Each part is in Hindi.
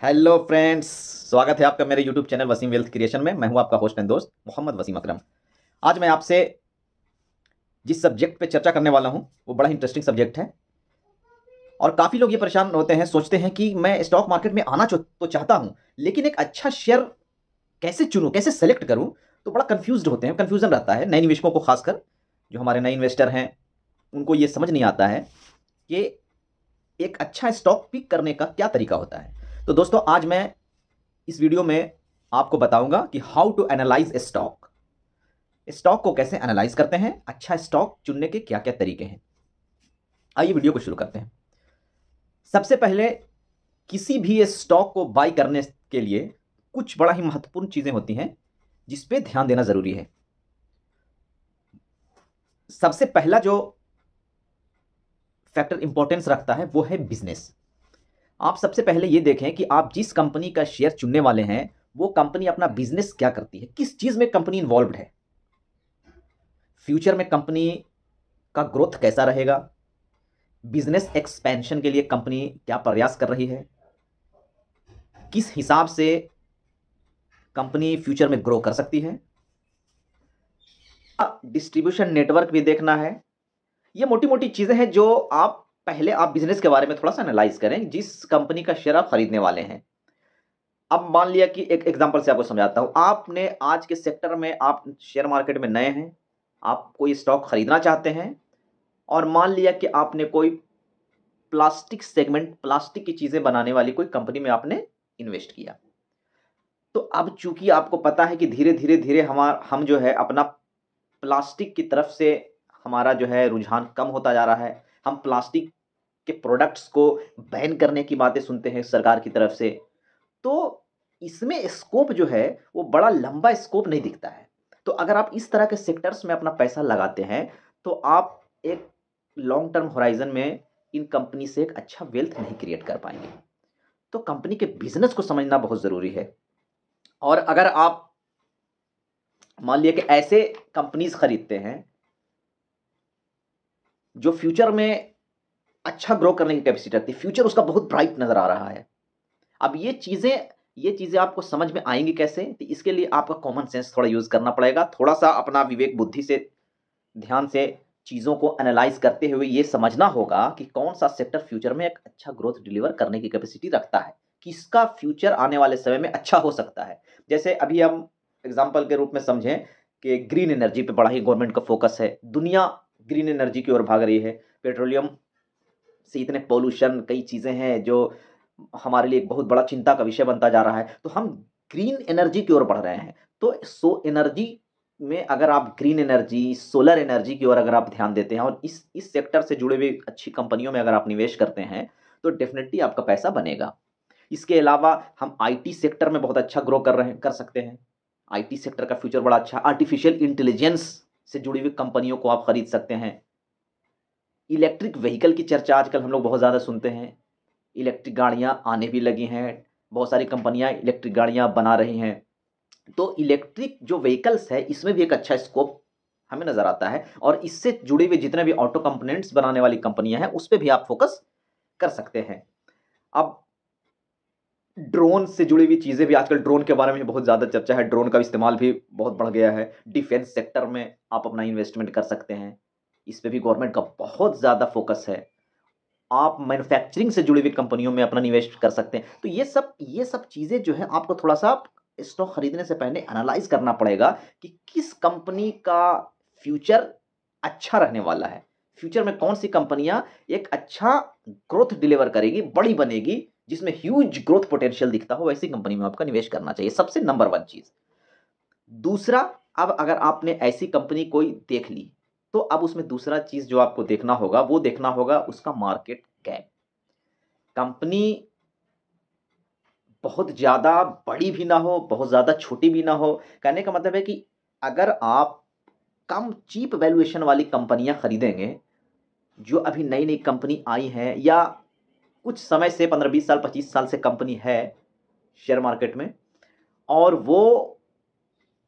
हेलो फ्रेंड्स, स्वागत है आपका मेरे YouTube channel Waseem wealth creation में। मैं हूं आपका होस्ट एंड दोस्त मोहम्मद वसीम अकरम। आज मैं आपसे जिस सब्जेक्ट पे चर्चा करने वाला हूं वो बड़ा इंटरेस्टिंग सब्जेक्ट है। और काफ़ी लोग ये परेशान होते हैं, सोचते हैं कि मैं स्टॉक मार्केट में आना तो चाहता हूं, लेकिन एक अच्छा शेयर कैसे चुनूं, कैसे सेलेक्ट करूं। तो बड़ा कंफ्यूज्ड होते हैं, कंफ्यूजन रहता है नए निवेशकों को, खासकर जो हमारे नए इन्वेस्टर हैं उनको ये समझ नहीं आता है कि एक अच्छा स्टॉक पिक करने का क्या तरीका होता है। तो दोस्तों, आज मैं इस वीडियो में आपको बताऊंगा कि how to analyse stock. Stock को कैसे एनालाइज करते हैं, अच्छा स्टॉक चुनने के क्या क्या तरीके हैं। आइए वीडियो को शुरू करते हैं। सबसे पहले, किसी भी स्टॉक को बाय करने के लिए कुछ बड़ा ही महत्वपूर्ण चीजें होती हैं जिस पे ध्यान देना जरूरी है। सबसे पहला जो फैक्टर इंपॉर्टेंस रखता है वो है बिजनेस। आप सबसे पहले ये देखें कि आप जिस कंपनी का शेयर चुनने वाले हैं वो कंपनी अपना बिजनेस क्या करती है, किस चीज में कंपनी इन्वॉल्व्ड है। फ्यूचर में कंपनी का ग्रोथ कैसा रहेगा, बिजनेस एक्सपेंशन के लिए कंपनी क्या प्रयास कर रही है, किस हिसाब से कंपनी फ्यूचर में ग्रो कर सकती है। डिस्ट्रीब्यूशन नेटवर्क भी देखना है। ये मोटी मोटी चीजें हैं जो आप पहले आप बिजनेस के बारे में थोड़ा सा एनालाइज करें जिस कंपनी का शेयर आप खरीदने वाले हैं। अब मान लिया कि एक एग्जांपल से आपको समझाता हूं, आपने आज के सेक्टर में, आप शेयर मार्केट में नए हैं, आप कोई स्टॉक खरीदना चाहते हैं, और मान लिया कि आपने कोई प्लास्टिक सेगमेंट, प्लास्टिक की चीजें बनाने वाली कोई कंपनी में आपने इन्वेस्ट किया। तो अब चूंकि आपको पता है कि धीरे धीरे धीरे हम जो है अपना प्लास्टिक की तरफ से हमारा जो है रुझान कम होता जा रहा है। हम प्लास्टिक के प्रोडक्ट्स को बैन करने की बातें सुनते हैं सरकार की तरफ से। तो इसमें स्कोप जो है वो बड़ा लंबा स्कोप नहीं दिखता है। तो अगर आप इस तरह के सेक्टर्स में अपना पैसा लगाते हैं तो आप एक लॉन्ग टर्म होराइजन में इन कंपनी से एक अच्छा वेल्थ नहीं क्रिएट कर पाएंगे। तो कंपनी के बिजनेस को समझना बहुत जरूरी है। और अगर आप मान लिया कि ऐसे कंपनीज खरीदते हैं जो फ्यूचर में अच्छा ग्रो करने की कैपेसिटी रखती है, फ्यूचर उसका बहुत ब्राइट नजर आ रहा है। अब ये चीजें आपको समझ में आएंगी कैसे, तो इसके लिए आपका कॉमन सेंस थोड़ा यूज करना पड़ेगा। थोड़ा सा अपना विवेक बुद्धि से, ध्यान से चीजों को एनालाइज करते हुए ये समझना होगा कि कौन सा सेक्टर फ्यूचर में एक अच्छा ग्रोथ डिलीवर करने की कैपेसिटी रखता है, किसका फ्यूचर आने वाले समय में अच्छा हो सकता है। जैसे अभी हम एग्जाम्पल के रूप में समझें कि ग्रीन एनर्जी पे बड़ा ही गवर्नमेंट का फोकस है, दुनिया ग्रीन एनर्जी की ओर भाग रही है। पेट्रोलियम से इतने पॉल्यूशन, कई चीजें हैं जो हमारे लिए एक बहुत बड़ा चिंता का विषय बनता जा रहा है। तो हम ग्रीन एनर्जी की ओर बढ़ रहे हैं। तो सो एनर्जी में अगर आप ग्रीन एनर्जी, सोलर एनर्जी की ओर अगर आप ध्यान देते हैं और इस सेक्टर से जुड़े हुए अच्छी कंपनियों में अगर आप निवेश करते हैं तो डेफिनेटली आपका पैसा बनेगा। इसके अलावा हम आईटी सेक्टर में बहुत अच्छा ग्रो कर सकते हैं। आईटी सेक्टर का फ्यूचर बड़ा अच्छा। आर्टिफिशियल इंटेलिजेंस से जुड़ी हुई कंपनियों को आप खरीद सकते हैं। इलेक्ट्रिक व्हीकल की चर्चा आजकल हम लोग बहुत ज़्यादा सुनते हैं। इलेक्ट्रिक गाड़ियां आने भी लगी हैं, बहुत सारी कंपनियां इलेक्ट्रिक गाड़ियां बना रही हैं। तो इलेक्ट्रिक जो व्हीकल्स है इसमें भी एक अच्छा स्कोप हमें नजर आता है। और इससे जुड़े हुए जितने भी ऑटो कंपोनेंट्स बनाने वाली कंपनियां हैं उस पर भी आप फोकस कर सकते हैं। अब ड्रोन से जुड़ी हुई चीजें भी, आजकल ड्रोन के बारे में बहुत ज्यादा चर्चा है, ड्रोन का इस्तेमाल भी बहुत बढ़ गया है। डिफेंस सेक्टर में आप अपना इन्वेस्टमेंट कर सकते हैं, इस पे भी गवर्नमेंट का बहुत ज्यादा फोकस है। आप मैन्युफैक्चरिंग से जुड़ी हुई कंपनियों में अपना निवेश कर सकते हैं। तो ये सब चीजें जो है आपको थोड़ा सा स्टॉक खरीदने से पहले एनालाइज करना पड़ेगा कि किस कंपनी का फ्यूचर अच्छा रहने वाला है। फ्यूचर में कौन सी कंपनियां एक अच्छा ग्रोथ डिलीवर करेगी, बड़ी बनेगी, जिसमें ह्यूज ग्रोथ पोटेंशियल दिखता हो, वैसी कंपनी में आपका निवेश करना चाहिए। सबसे नंबर वन चीज। दूसरा, अब अगर आपने ऐसी कंपनी कोई देख ली तो अब उसमें दूसरा चीज जो आपको देखना होगा वो देखना होगा उसका मार्केट कैप। कंपनी बहुत ज्यादा बड़ी भी ना हो, बहुत ज्यादा छोटी भी ना हो। कहने का मतलब है कि अगर आप कम चीप वैल्यूएशन वाली कंपनियां खरीदेंगे, जो अभी नई नई कंपनी आई हैं या कुछ समय से 15-20 साल 25 साल से कंपनी है शेयर मार्केट में, और वो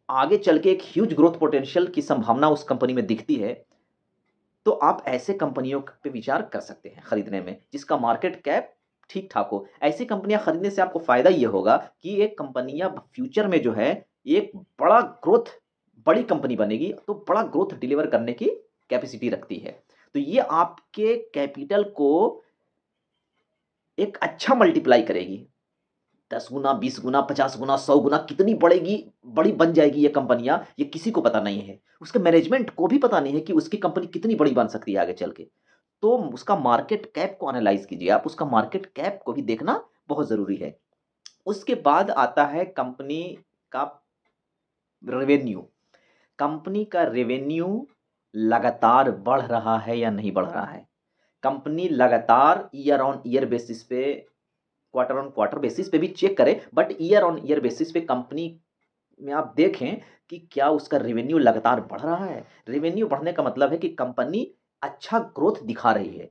आगे चल के एक ह्यूज ग्रोथ पोटेंशियल की संभावना उस कंपनी में दिखती है, तो आप ऐसे कंपनियों पे विचार कर सकते हैं खरीदने में जिसका मार्केट कैप ठीक ठाक हो। ऐसी कंपनियां खरीदने से आपको फायदा ये होगा कि ये कंपनियां फ्यूचर में जो है एक बड़ा ग्रोथ, बड़ी कंपनी बनेगी तो बड़ा ग्रोथ डिलीवर करने की कैपेसिटी रखती है। तो ये आपके कैपिटल को एक अच्छा मल्टीप्लाई करेगी। 10 गुना, 20 गुना, 50 गुना, 100 गुना कितनी बढ़ेगी, बड़ी बन जाएगी ये कंपनियां, ये किसी को पता नहीं है। उसके मैनेजमेंट को भी पता नहीं है कि उसकी कंपनी कितनी बड़ी बन सकती है आगे चल के। तो उसका मार्केट कैप को एनालाइज कीजिए आप, उसका मार्केट कैप को भी देखना बहुत ज़रूरी है। उसके बाद आता है कंपनी का रेवेन्यू। कंपनी का रेवेन्यू लगातार बढ़ रहा है या नहीं बढ़ रहा है। कंपनी लगातार ईयर ऑन ईयर बेसिस पे, क्वार्टर ऑन क्वार्टर बेसिस पे भी चेक करें, but year on year basis पे कंपनी में आप देखें कि क्या उसका रेवेन्यू लगातार बढ़ रहा है। रेवेन्यू बढ़ने का मतलब है कि कंपनी अच्छा ग्रोथ दिखा रही है।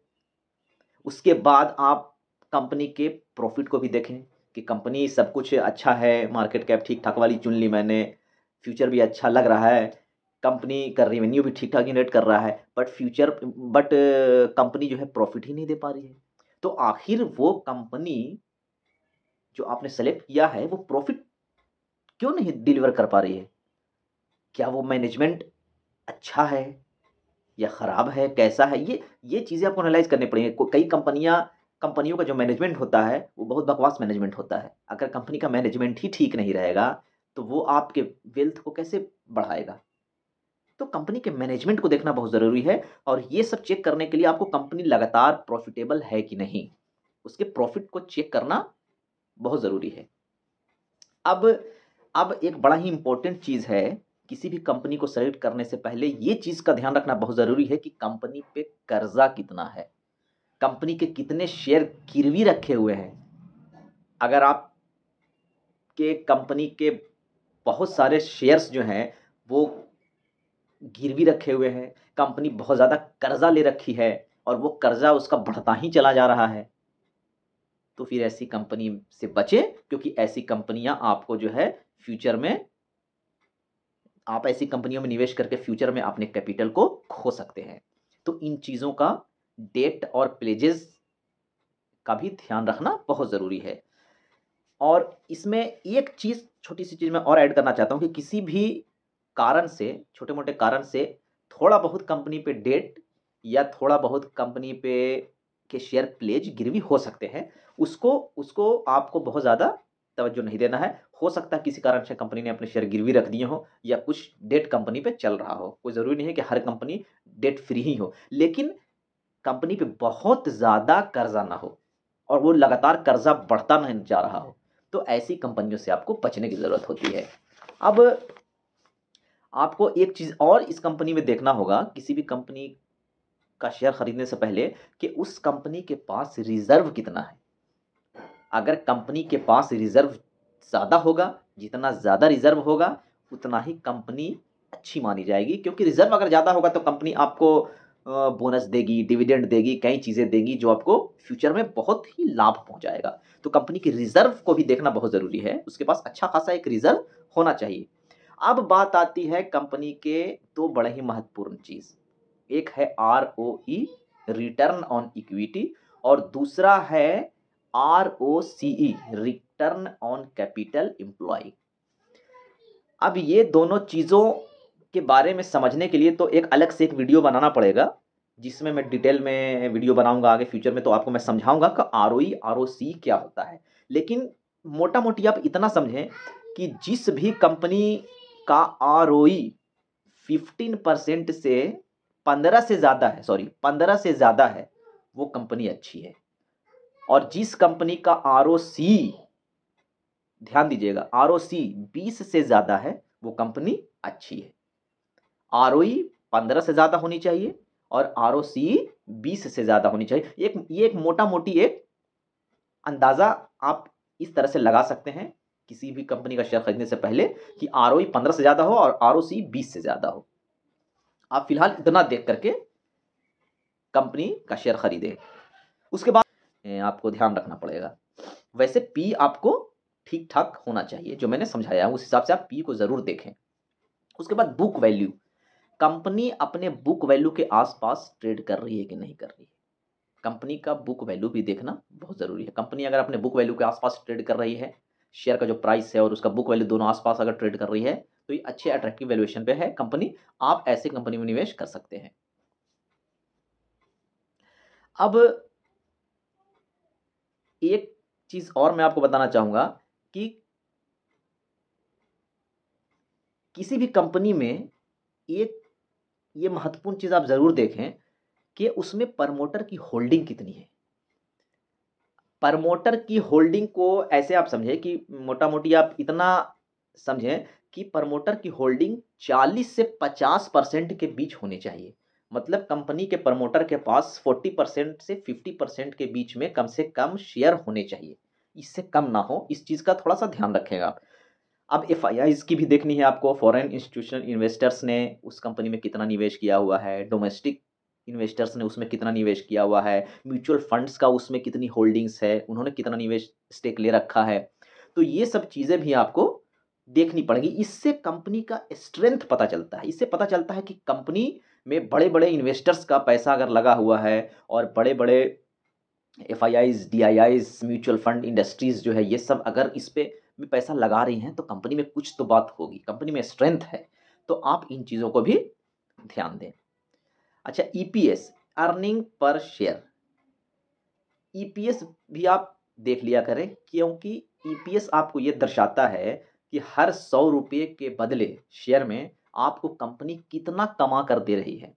उसके बाद आप कंपनी के प्रॉफिट को भी देखें कि कंपनी सब कुछ अच्छा है, मार्केट कैप ठीक ठाक वाली चुन ली मैंने, फ्यूचर भी अच्छा लग रहा है, कंपनी का रेवेन्यू भी ठीक ठाक जनरेट कर रहा है, बट कंपनी जो है प्रॉफिट ही नहीं दे पा रही है। तो आखिर वो कंपनी जो आपने सेलेक्ट किया है वो प्रॉफिट क्यों नहीं डिलीवर कर पा रही है? क्या वो मैनेजमेंट अच्छा है या खराब है, कैसा है? ये चीज़ें आपको एनालाइज़ करनी पड़ेंगी। को कई कंपनियों का जो मैनेजमेंट होता है, वो बहुत बकवास मैनेजमेंट होता है। अगर कंपनी का मैनेजमेंट ही ठीक नहीं रहेगा, तो वो आपके वेल्थ को कैसे बढ़ाएगा? तो कंपनी के मैनेजमेंट को देखना बहुत ज़रूरी है और ये सब चेक करने के लिए आपको कंपनी लगातार प्रॉफ़िटेबल है कि नहीं, उसके प्रॉफ़िट को चेक करना बहुत ज़रूरी है। अब अब एक बड़ा ही इम्पोर्टेंट चीज़ है, किसी भी कंपनी को सेलेक्ट करने से पहले ये चीज़ का ध्यान रखना बहुत ज़रूरी है कि कंपनी पे कर्ज़ा कितना है, कंपनी के कितने शेयर गिरवी रखे हुए हैं। अगर आपके कंपनी के बहुत सारे शेयर्स जो हैं, वो गिरवी रखे हुए हैं, कंपनी बहुत ज़्यादा कर्ज़ा ले रखी है और वो कर्ज़ा उसका बढ़ता ही चला जा रहा है, तो फिर ऐसी कंपनी से बचें, क्योंकि ऐसी कंपनियाँ आपको जो है फ्यूचर में, आप ऐसी कंपनियों में निवेश करके फ्यूचर में अपने कैपिटल को खो सकते हैं। तो इन चीज़ों का, डेट और प्लेजेस का भी ध्यान रखना बहुत ज़रूरी है। और इसमें एक चीज़, छोटी-सी चीज़ मैं और ऐड करना चाहता हूँ कि किसी भी कारण से, छोटे-मोटे कारण से थोड़ा बहुत कंपनी पे डेट या थोड़ा बहुत कंपनी पे के शेयर प्लेज गिरवी हो सकते हैं। उसको उसको आपको बहुत ज़्यादा तवज्जो नहीं देना है। हो सकता है किसी कारण से कंपनी ने अपने शेयर गिरवी रख दिए हों या कुछ डेट कंपनी पे चल रहा हो। कोई ज़रूरी नहीं है कि हर कंपनी डेट फ्री ही हो। लेकिन कंपनी पे बहुत ज़्यादा कर्ज़ा ना हो और वो लगातार कर्ज़ा बढ़ता नहीं जा रहा हो, तो ऐसी कंपनियों से आपको बचने की ज़रूरत होती है। अब आपको एक चीज़ और इस कंपनी में देखना होगा, किसी भी कंपनी का शेयर खरीदने से पहले, कि उस कंपनी के पास रिज़र्व कितना है। अगर कंपनी के पास रिज़र्व ज़्यादा होगा, जितना ज़्यादा रिज़र्व होगा, उतना ही कंपनी अच्छी मानी जाएगी, क्योंकि रिज़र्व अगर ज़्यादा होगा तो कंपनी आपको बोनस देगी, डिविडेंड देगी, कई चीज़ें देगी जो आपको फ्यूचर में बहुत ही लाभ पहुँचाएगा। तो कंपनी की रिज़र्व को भी देखना बहुत ज़रूरी है, उसके पास अच्छा खासा एक रिज़र्व होना चाहिए। अब बात आती है कंपनी के 2 बड़े ही महत्वपूर्ण चीज़, एक है आरओई, रिटर्न ऑन इक्विटी, और दूसरा है ROCE, return on capital employed. अब ये दोनों चीज़ों के बारे में समझने के लिए तो एक अलग से एक वीडियो बनाना पड़ेगा, जिसमें मैं डिटेल में वीडियो बनाऊँगा आगे फ्यूचर में, तो आपको मैं समझाऊँगा कि आरओई, आरओसी क्या होता है। लेकिन मोटा-मोटी आप इतना समझें कि जिस भी कंपनी का आरओई 15% से 15 से ज़्यादा है, सॉरी 15 से ज़्यादा है, वो कंपनी अच्छी है। और जिस कंपनी का आरओसी, ध्यान दीजिएगा, आरओसी 20 से ज़्यादा है, वो कंपनी अच्छी है। आरओई 15 से ज़्यादा होनी चाहिए और आरओसी 20 से ज़्यादा होनी चाहिए। ये एक मोटा-मोटी एक अंदाज़ा आप इस तरह से लगा सकते हैं, किसी भी कंपनी का शेयर खरीदने से पहले, कि आरओई 15 से ज़्यादा हो और आरओसी 20 से ज़्यादा हो। आप फिलहाल इतना देख करके कंपनी का शेयर खरीदें। उसके बाद आपको ध्यान रखना पड़ेगा। वैसे पी आपको ठीक-ठाक होना चाहिए, जो मैंने समझाया उस हिसाब से आप पी को ज़रूर देखें। उसके बाद बुक वैल्यू, कंपनी अपने बुक वैल्यू के आस-पास ट्रेड कर रही है कि नहीं कर रही है। कंपनी का बुक वैल्यू भी देखना बहुत ज़रूरी है। कंपनी अगर अपने बुक वैल्यू के आसपास ट्रेड कर रही है, शेयर का जो प्राइस है और उसका बुक वैल्यू दोनों आसपास अगर ट्रेड कर रही है, तो ये अच्छे अट्रैक्टिव वैल्यूएशन पे है कंपनी, आप ऐसे कंपनी में निवेश कर सकते हैं। अब एक चीज़ और मैं आपको बताना चाहूँगा कि किसी भी कंपनी में एक ये महत्वपूर्ण चीज़ आप ज़रूर देखें कि उसमें प्रमोटर की होल्डिंग कितनी है। प्रमोटर की होल्डिंग को ऐसे आप समझें कि मोटा-मोटी आप इतना समझें कि प्रमोटर की होल्डिंग 40 से 50% के बीच होनी चाहिए। मतलब कंपनी के प्रमोटर के पास 40% से 50% के बीच में कम से कम शेयर होने चाहिए। इससे कम ना हो, इस चीज़ का थोड़ा-सा ध्यान रखिएगा आप। अब एफआईआईज़ की भी देखनी है आपको, फॉरेन इंस्टीट्यूशनल इन्वेस्टर्स ने उस कंपनी में कितना निवेश किया हुआ है, डोमेस्टिक इन्वेस्टर्स ने उसमें कितना निवेश किया हुआ है, म्यूचुअल फंड्स का उसमें कितनी होल्डिंग्स है, उन्होंने कितना निवेश स्टेक ले रखा है। तो ये सब चीज़ें भी आपको देखनी पड़ेगी। इससे कंपनी का स्ट्रेंथ पता चलता है। इससे पता चलता है कि कंपनी में बड़े-बड़े इन्वेस्टर्स का पैसा अगर लगा हुआ है और बड़े-बड़े एफआईआईज़, डीआईआईज़, म्यूचुअल फंड इंडस्ट्रीज़ जो है, ये सब अगर इस पे में पैसा लगा रही हैं, तो कंपनी में कुछ तो बात होगी, कंपनी में स्ट्रेंथ है। तो आप इन चीज़ों को भी ध्यान दें। अच्छा, EPS, earning per share, EPS भी आप देख लिया करें, क्योंकि ईपीएस आपको ये दर्शाता है कि हर ₹100 के बदले शेयर में आपको कंपनी कितना कमा कर दे रही है।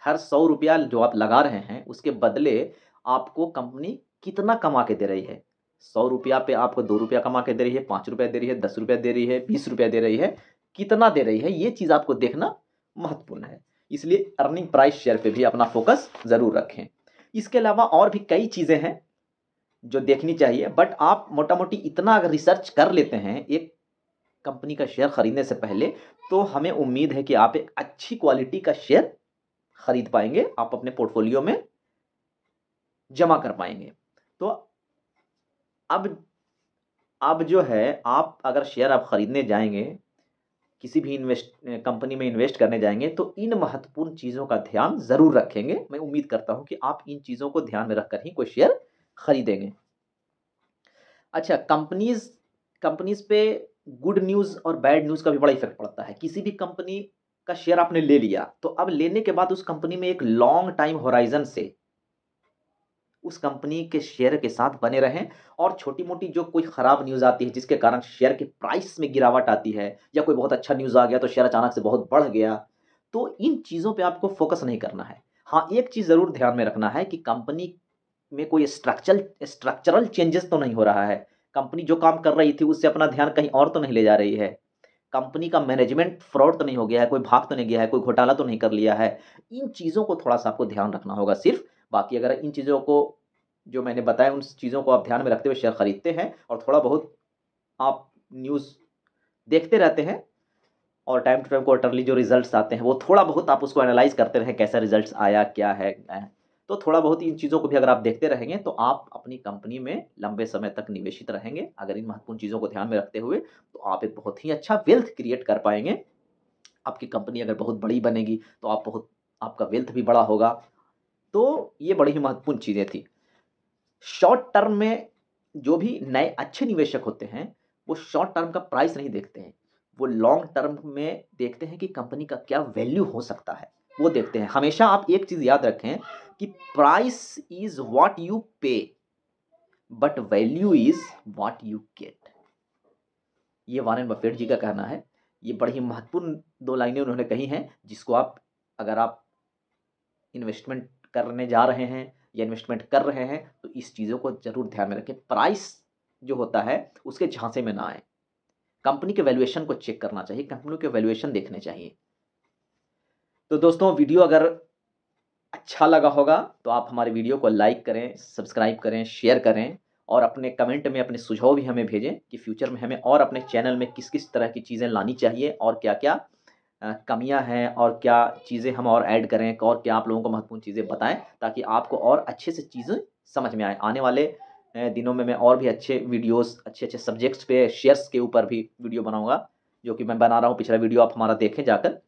हर ₹100 जो आप लगा रहे हैं, उसके बदले आपको कंपनी कितना कमा के दे रही है। ₹100 पे आपको ₹2 कमा के दे रही है, ₹5 दे रही है, ₹10 दे रही है, ₹20 दे रही है, कितना दे रही है, ये चीज़ आपको देखना महत्वपूर्ण है। इसलिए अर्निंग प्राइस शेयर पे भी अपना फ़ोकस ज़रूर रखें। इसके अलावा और भी कई चीज़ें हैं, जो देखनी चाहिए, बट आप मोटा-मोटी इतना अगर रिसर्च कर लेते हैं, एक कंपनी का शेयर खरीदने से पहले, तो हमें उम्मीद है कि आप एक अच्छी क्वालिटी का शेयर खरीद पाएँगे, आप अपने पोर्टफोलियो में जमा कर पाएँगे। तो अब अब जो है, आप अगर शेयर आप खरीदने जाएँगे, किसी भी कंपनी में इन्वेस्ट करने जाएँगे, तो इन महत्वपूर्ण चीज़ों का ध्यान ज़रूर रखेंगे। मैं उम्मीद करता हूँ कि आप इन चीज़ों को ध्यान में रखकर ही कोई शेयर खरीदेंगे। अच्छा, कंपनीज़ कंपनीज़ पे गुड न्यूज़ और बैड न्यूज़ का भी बड़ा इफ़ेक्ट पड़ता है। किसी भी कंपनी का शेयर आपने ले लिया, तो अब लेने के बाद उस कंपनी में एक लॉन्ग टाइम होराइज़न से उस कंपनी के शेयर के साथ बने रहें, और छोटी-मोटी जो कोई खराब न्यूज़ आती है, जिसके कारण शेयर के प्राइस में गिरावट आती है, या कोई बहुत अच्छा न्यूज़ आ गया तो शेयर अचानक से बहुत बढ़ गया, तो इन चीज़ों पे आपको फ़ोकस नहीं करना है। हाँ, एक चीज़ ज़रूर ध्यान में रखना है कि कंपनी में कोई स्ट्रक्चरल चेंजेस तो नहीं हो रहा है। कंपनी जो काम कर रही थी, उससे अपना ध्यान कहीं और तो नहीं ले जा रही है। कंपनी का मैनेजमेंट फ्रॉड तो नहीं हो गया है, कोई भाग तो नहीं गया है, कोई घोटाला तो नहीं कर लिया है। इन चीज़ों को थोड़ा-सा आपको ध्यान रखना होगा सिर्फ़। बाकी अगर इन चीज़ों को, जो मैंने बताया, उन चीज़ों को आप ध्यान में रखते हुए शेयर खरीदते हैं और थोड़ा बहुत आप न्यूज़ देखते रहते हैं, और टाइम टू टाइम क्वार्टरली जो रिज़ल्ट्स आते हैं, वो थोड़ा बहुत आप उसको एनालाइज़ करते रहें, कैसा रिज़ल्ट्स आया, क्या है। तो थोड़ा बहुत इन चीज़ों को भी अगर आप देखते रहेंगे, तो आप अपनी कंपनी में लंबे समय तक निवेशित रहेंगे। अगर इन महत्वपूर्ण चीज़ों को ध्यान में रखते हुए, तो आप एक बहुत ही अच्छा वेल्थ क्रिएट कर पाएँगे। आपकी कंपनी अगर बहुत बड़ी बनेगी, तो आपका वेल्थ भी बड़ा होगा। तो ये बड़ी ही महत्वपूर्ण चीज़ें थी। शॉर्ट टर्म में जो भी नए अच्छे निवेशक होते हैं, वो शॉर्ट टर्म का प्राइस नहीं देखते हैं। वो लॉन्ग टर्म में देखते हैं कि कंपनी का क्या वैल्यू हो सकता है, वो देखते हैं। हमेशा आप एक चीज़ याद रखें कि प्राइस इज़ व्हाट यू पे, but value is what you get. ये वॉरेन बफेट जी का कहना है। ये बड़ी ही महत्वपूर्ण 2 लाइनें उन्होंने कही हैं, जिसको अगर आप इन्वेस्टमेंट करने जा रहे हैं या इन्वेस्टमेंट कर रहे हैं, तो इस चीज़ों को ज़रूर ध्यान में रखें। प्राइस जो होता है, उसके झांसे में ना आएँ। कंपनी के वैल्यूएशन को चेक करना चाहिए, कंपनी के वैल्यूएशन देखने चाहिए। तो दोस्तों, वीडियो अगर अच्छा लगा होगा, तो आप हमारे वीडियो को लाइक करें, सब्सक्राइब करें, शेयर करें, और अपने कमेंट में अपने सुझाव भी हमें भेजें कि फ्यूचर में हमें और अपने चैनल में किस-किस तरह की चीज़ें लानी चाहिए, और क्या-क्या कमियाँ हैं, और क्या चीज़ें हम और ऐड करें, और क्या आप लोगों को महत्वपूर्ण चीज़ें बताएँ, ताकि आपको और अच्छे से चीज़ें समझ में आएँ। आने वाले दिनों में मैं और भी अच्छे वीडियोज़, अच्छे-अच्छे सब्जेक्ट्स पे, शेयर्स के ऊपर भी वीडियो बनाऊँगा, जो कि मैं बना रहा हूँ। पिछला वीडियो आप हमारा देखें जाकर,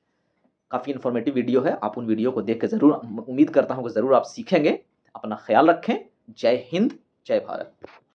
काफ़ी इन्फॉर्मेटिव वीडियो है। आप उन वीडियो को देख के ज़रूर, उम्मीद करता हूँ कि ज़रूर आप सीखेंगे। अपना ख्याल रखें। जय हिंद, जय भारत।